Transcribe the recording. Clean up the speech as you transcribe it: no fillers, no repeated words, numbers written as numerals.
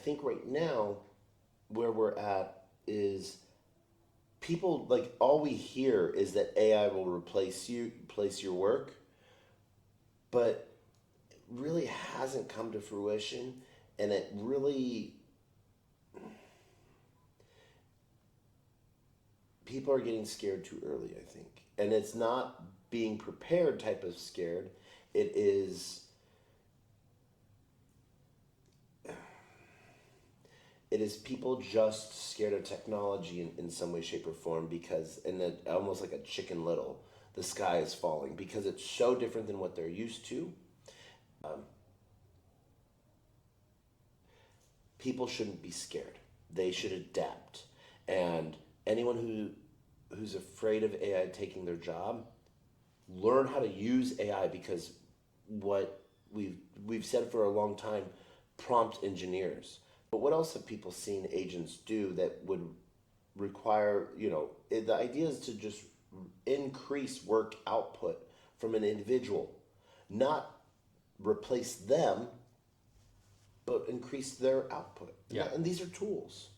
think right now where we're at is people like all we hear is that AI will replace your work, but it really hasn't come to fruition, and it really people are getting scared too early, I think. And it's not being prepared type of scared. It is people just scared of technology in some way, shape, or form because and it, almost like a chicken little, the sky is falling because it's so different than what they're used to. Um, People shouldn't be scared. They should adapt. And anyone who's afraid of AI taking their job, learn how to use AI because what we've said for a long time, prompt engineers. But what else have people seen agents do that would require, the idea is to just increase work output from an individual, not replace them, but increase their output. Yeah. And these are tools.